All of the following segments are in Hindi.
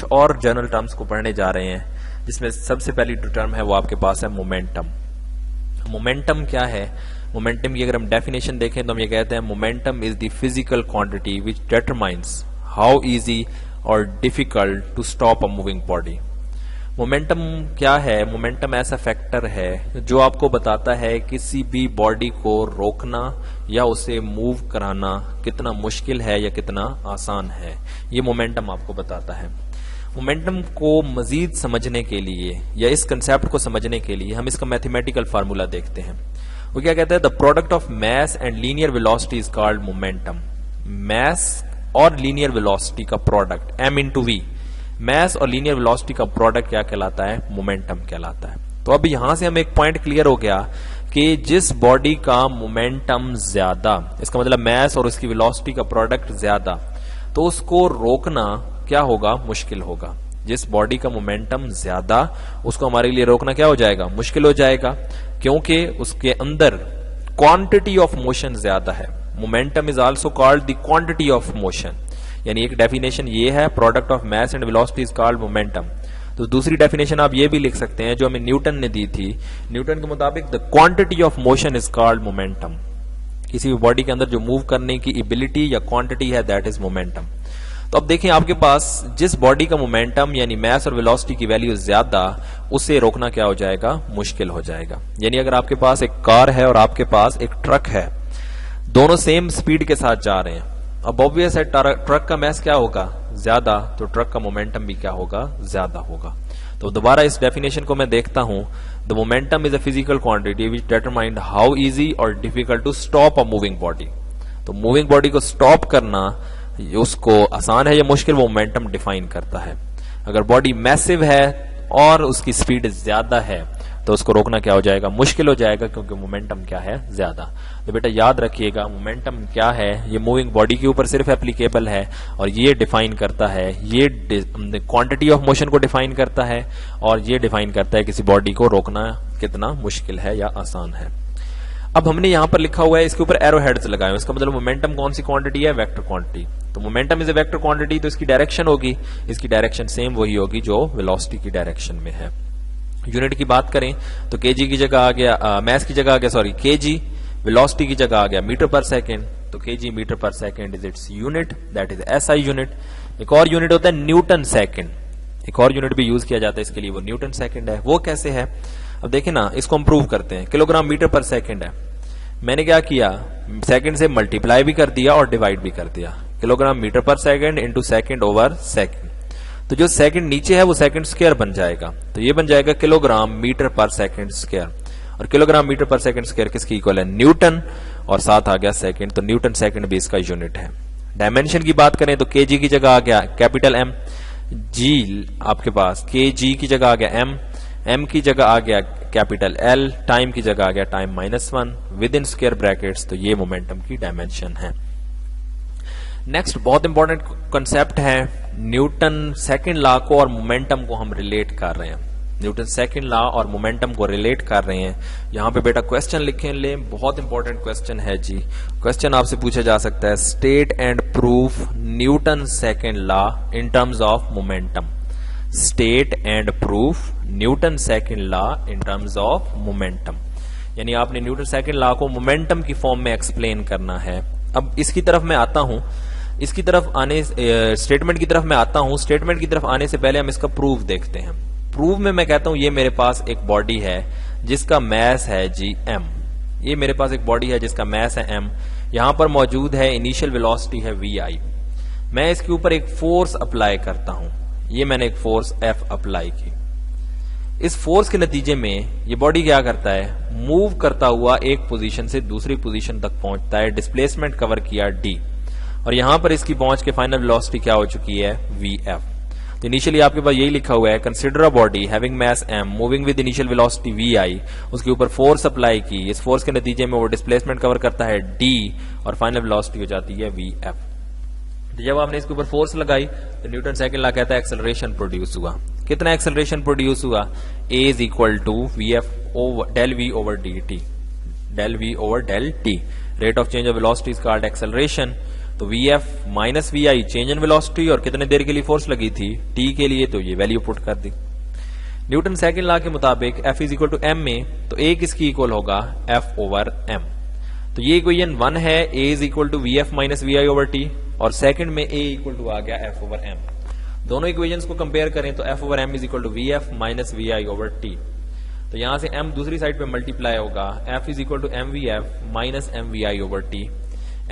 कुछ और जनरल टर्म्स को पढ़ने जा रहे हैं, जिसमें सबसे पहली जो टर्म है वो आपके पास है मोमेंटम। मोमेंटम क्या है? मोमेंटम की अगर हम डेफिनेशन देखें तो हम ये कहते हैं momentum is the physical quantity which determines how easy और difficult to stop a moving body. Momentum क्या है? मोमेंटम ऐसा फैक्टर है जो आपको बताता है किसी भी बॉडी को रोकना या उसे मूव कराना कितना मुश्किल है या कितना आसान है। ये मोमेंटम आपको बताता है। मोमेंटम को मजीद समझने के लिए या इस कंसेप्ट को समझने के लिए हम इसका मैथमेटिकल फार्मूला देखते हैं। वो क्या कहता है? The product of mass and linear velocity is called momentum. Mass और लीनियर वेलोसिटी का product m into v, mass और लीनियर वेलोसिटी का प्रोडक्ट क्या कहलाता है? मोमेंटम कहलाता है। तो अब यहां से हम एक पॉइंट क्लियर हो गया कि जिस बॉडी का मोमेंटम ज्यादा, इसका मतलब मैस और उसकी वेलोसिटी का प्रोडक्ट ज्यादा, तो उसको रोकना क्या होगा? मुश्किल होगा। जिस बॉडी का मोमेंटम ज्यादा, उसको हमारे लिए रोकना क्या हो जाएगा? मुश्किल हो जाएगा, क्योंकि उसके अंदर क्वांटिटी ऑफ मोशन ज्यादा है। Momentum is also called the quantity of motion, यानी एक डेफिनेशन ये है, product of mass and velocity is called momentum. तो दूसरी डेफिनेशन आप ये भी लिख सकते हैं जो हमें न्यूटन ने दी थी। न्यूटन के मुताबिक the quantity of motion is called momentum. किसी भी बॉडी के अंदर जो मूव करने की एबिलिटी या क्वांटिटी है, दैट इज मोमेंटम। तो अब देखें, आपके पास जिस बॉडी का मोमेंटम यानी मैस और वेलोसिटी की वैल्यू ज्यादा, उसे रोकना क्या हो जाएगा? मुश्किल हो जाएगा। यानी अगर आपके पास एक कार है और आपके पास एक ट्रक है, दोनों सेम स्पीड के साथ जा रहे हैं, अब ऑब्वियस है ट्रक का मैस क्या होगा? ज्यादा, तो ट्रक का मोमेंटम भी क्या होगा? ज्यादा होगा। तो दोबारा इस डेफिनेशन को मैं देखता हूं, the momentum is a physical quantity which determined how easy और difficult to stop a moving body. तो मूविंग बॉडी को स्टॉप करना उसको आसान है या मुश्किल, वो मोमेंटम डिफाइन करता है। अगर बॉडी मैसिव है और उसकी स्पीड ज्यादा है, तो उसको रोकना क्या हो जाएगा? मुश्किल हो जाएगा, क्योंकि मोमेंटम क्या है? ज्यादा। तो बेटा याद रखिएगा, मोमेंटम क्या है? ये मूविंग बॉडी के ऊपर सिर्फ एप्लीकेबल है और ये डिफाइन करता है, ये क्वांटिटी ऑफ मोशन को डिफाइन करता है और ये डिफाइन करता है किसी बॉडी को रोकना कितना मुश्किल है या आसान है। अब हमने यहां पर लिखा हुआ है, इसके ऊपर एरो हेड्स लगाए हुए, इसका मतलब मोमेंटम कौन सी क्वांटिटी है? Vector quantity. तो momentum is a vector quantity, तो इसकी डायरेक्शन होगी, इसकी डायरेक्शन सेम वही होगी जो वेलोसिटी की डायरेक्शन में है। यूनिट की बात करें तो केजी की जगह आ गया, मैस की जगह आ गया, सॉरी केजी, वेलोसिटी की जगह आ गया मीटर पर सेकेंड, तो केजी मीटर पर second is its unit, that is SI unit. एक और यूनिट होता है न्यूटन सेकेंड, एक और यूनिट भी यूज किया जाता है इसके लिए, वो न्यूटन सेकेंड है। वो कैसे है? अब देखिए ना, इसको हम प्रूव करते हैं। किलोग्राम मीटर पर सेकेंड है, मैंने क्या किया? सेकेंड से मल्टीप्लाई भी कर दिया और डिवाइड भी कर दिया। किलोग्राम मीटर पर second into second over second, तो जो सेकंड नीचे है वो सेकंड स्क्वायर बन जाएगा, तो ये बन जाएगा kilogram metre per second square. और kilogram metre per second square किसकी इक्वल है? न्यूटन, और साथ आ गया सेकंड, तो न्यूटन सेकंड भी इसका यूनिट है। डायमेंशन की बात करें तो केजी की जगह आ गया कैपिटल एम, जी आपके पास केजी की जगह आ गया एम, एम की जगह आ गया कैपिटल एल, टाइम की जगह आ गया time -1 with in square brackets, तो ये मोमेंटम की डायमेंशन है। नेक्स्ट बहुत इंपॉर्टेंट कंसेप्ट है, न्यूटन सेकंड लॉ को और मोमेंटम को हम रिलेट कर रहे हैं। न्यूटन सेकंड लॉ और मोमेंटम को रिलेट कर रहे हैं। यहां पे बेटा क्वेश्चन लिखे ले, बहुत इंपॉर्टेंट क्वेश्चन है जी। क्वेश्चन आपसे पूछा जा सकता है, state and proof Newton second law in terms of momentum. State and proof Newton second law in terms of momentum, यानी आपने न्यूटन सेकंड लॉ को मोमेंटम की फॉर्म में एक्सप्लेन करना है। अब इसकी तरफ मैं आता हूं, इसकी तरफ आने स्टेटमेंट की तरफ मैं आता हूं। स्टेटमेंट की तरफ आने से पहले हम इसका प्रूफ देखते हैं। प्रूफ में मैं कहता हूं ये मेरे पास एक बॉडी है जिसका मैस है जी m, ये मेरे पास एक बॉडी है जिसका मैस है m, यहां पर मौजूद है इनिशियल वेलोसिटी है vi। मैं इसके ऊपर एक फोर्स अप्लाई करता हूं, ये मैंने एक फोर्स F अप्लाई की। इस फोर्स के नतीजे में ये बॉडी क्या करता है? मूव करता हुआ एक पोजीशन से दूसरी पोजीशन तक पहुंचता है, डिस्प्लेसमेंट कवर किया d, और यहां पर इसकी पहुंच के फाइनल वेलोसिटी क्या हो चुकी है? vf। तो इनिशियली आपके पास यही लिखा हुआ है, consider a body having mass m moving with initial velocity vi, उसके ऊपर फोर्स अप्लाई की, इस फोर्स के नतीजे में वो डिस्प्लेसमेंट कवर करता है d और फाइनल वेलोसिटी हो जाती है vf। तो जब आपने इसके ऊपर फोर्स लगाई तो न्यूटन सेकंड लॉ कहता है एक्सेलरेशन प्रोड्यूस हुआ। कितना एक्सेलरेशन प्रोड्यूस हुआ? a is equal to vf del v over dt, del v over del t। Rate of change of velocity is called acceleration. तो Vf minus Vi change in velocity, और कितने देर के लिए फोर्स लगी थी, t के लिए, तो ये वैल्यू पुट कर दी। न्यूटन सेकंड लॉ के मुताबिक F is equal to m में, तो A किसकी इक्वल होगा, F ओवर m। तो ये इक्वेशन 1 है, A is equal to Vf minus Vi over t, और सेकंड में A इक्वल टू आ गया F ओवर m। दोनों इक्वेशंस को कंपेयर करें तो F over m is equal to Vf minus Vi over t। तो यहां से m दूसरी साइड पे मल्टीप्लाई होगा, F is equal to mvf minus mvi over t।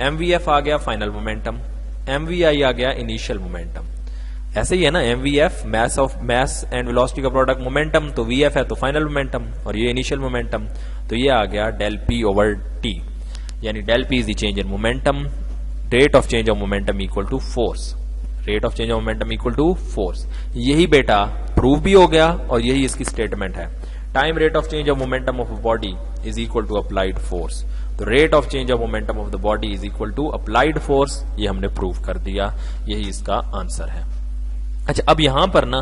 mvf आ गया फाइनल मोमेंटम, mvi आ गया इनिशियल मोमेंटम। ऐसे ही है ना, mvf मास एंड वेलोसिटी का प्रोडक्ट मोमेंटम, तो vf है तो फाइनल मोमेंटम, और ये इनिशियल मोमेंटम, तो ये आ गया डेल p ओवर t, यानी del p is the change in momentum, rate of change of momentum equal to force, rate of change of momentum equal to force. यही बेटा प्रूव भी हो गया, और यही इसकी स्टेटमेंट है, time rate of change of momentum of body is equal to applied force. तो rate of change of momentum of the body is equal to applied force, ये हमने प्रूव कर दिया, यही इसका आंसर है। अच्छा, अब यहां पर ना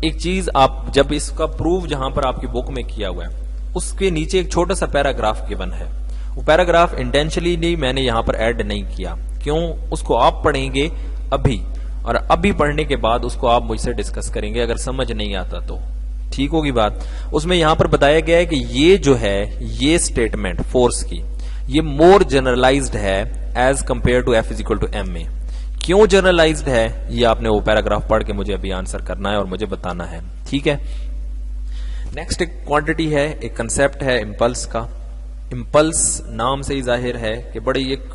एक चीज, आप जब इसका प्रूव जहां पर आपकी बुक में किया हुआ है, उसके नीचे एक छोटा सा पैराग्राफ गिवन है। वो पैराग्राफ इंटेंशनली नहीं मैंने यहां पर ऐड नहीं किया, क्यों, उसको आप पढ़ेंगे अभी, और अभी पढ़ने के बाद उसको आप मुझसे डिस्कस करेंगे, अगर समझ नहीं आता तो ठीक होगी बात। उसमें यहां पर बताया गया है कि ये जो है, ये स्टेटमेंट फोर्स की, ये मोर जनरलाइज्ड है as compare to F is equal to m में। क्यों जनरलाइज्ड है, ये आपने वो पैराग्राफ पढ़ के मुझे अभी आंसर करना है और मुझे बताना है, ठीक है। नेक्स्ट एक क्वांटिटी है, एक कंसेप्ट है इंपल्स का। इंपल्स नाम से ही जाहिर है कि बड़ी एक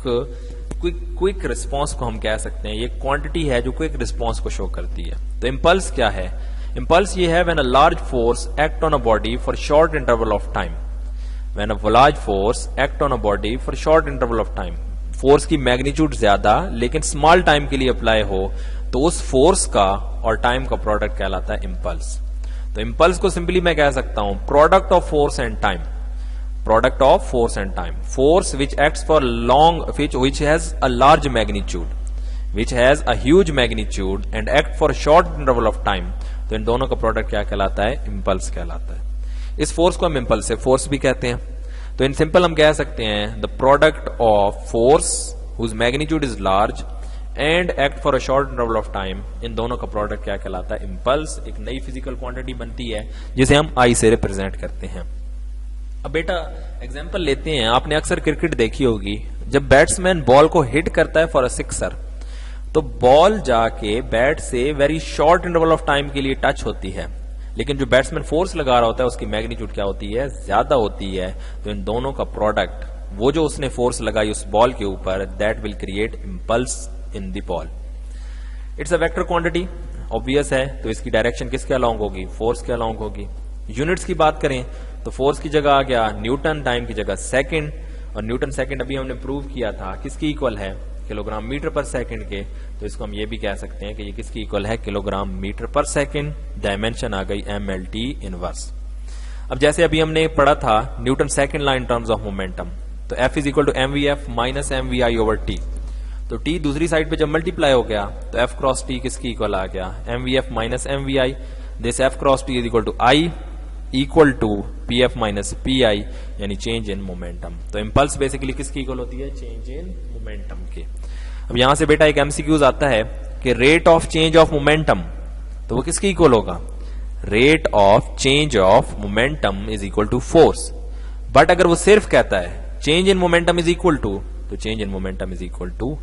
क्विक रिस्पॉन्स को हम कह सकते हैं, ये क्वांटिटी है जो क्विक रिस्पॉन्स को शो करती है। तो इंपल्स क्या है, इंपल्स ये है when a large force act on a body for short interval of time, when a large force act on a body for short interval of time, force की मैग्नीट्यूड ज्यादा लेकिन स्मॉल टाइम के लिए अप्लाई हो, तो उस फोर्स का और टाइम का प्रोडक्ट कहलाता है इंपल्स। तो इंपल्स को सिंपली मैं कह सकता हूं product of force and time, product of force and time, force which acts for long, which has a large magnitude, which has a huge magnitude and act for short interval of time, तो इन दोनों का प्रोडक्ट क्या कहलाता है, इंपल्स कहलाता है। इस फोर्स को हम इंपल्सिव फोर्स भी कहते हैं। तो इन सिंपल हम कह सकते हैं the product of force whose magnitude is large and act for a short interval of time, इन दोनों का प्रोडक्ट क्या कहलाता है, इंपल्स। एक नई फिजिकल क्वांटिटी बनती है जिसे हम आई से रिप्रेजेंट करते हैं। अब बेटा एग्जांपल लेते हैं, आपने अक्सर क्रिकेट देखी होगी, जब बैट्समैन बॉल को हिट करता है फॉर अ सिक्सर, तो बॉल जाके बैट से very short interval of time के लिए टच होती है, लेकिन जो बैट्समैन फोर्स लगा रहा होता है उसकी मैग्नीट्यूड क्या होती है, ज्यादा होती है। तो इन दोनों का प्रोडक्ट, वो जो उसने फोर्स लगाई उस बॉल के ऊपर, that will create impulse in the ball. It's a vector quantity, obvious है, तो इसकी डायरेक्शन किसके अलोंग होगी, फोर्स के अलोंग होगी। यूनिट्स की बात करें तो फोर्स की जगह आ गया न्यूटन, टाइम की जगह सेकंड, और न्यूटन सेकंड अभी हमने प्रूव किया था किसकी इक्वल है, किलोग्राम मीटर पर सेकंड के। तो इसको हम ये भी कह सकते हैं कि ये किसकी इक्वल है, kilogram metre per second. Dimension आ गई mLT इनवर्स। अब जैसे अभी हमने पढ़ा था Newton second law in terms of momentum, तो F is equal to mvf minus mvi over t। तो t दूसरी साइड पे जब मल्टीप्लाई हो गया तो F क्रॉस t किसकी इक्वल आ गया, mvf minus mvi। This F cross t is equal to I equal to pf minus pi, यानी चेंज इन मोमेंटम। तो इंपल्स बेसिकली किसकी इक्वल होती है, चेंज इन मोमेंटम के। अब यहां से बेटा एक एमसीक्यूज आता है कि rate of change of momentum, तो वो किसकी इक्वल होगा, rate of change of momentum is equal to force. But अगर वो सिर्फ कहता है change in momentum is equal to, तो change in momentum is equal to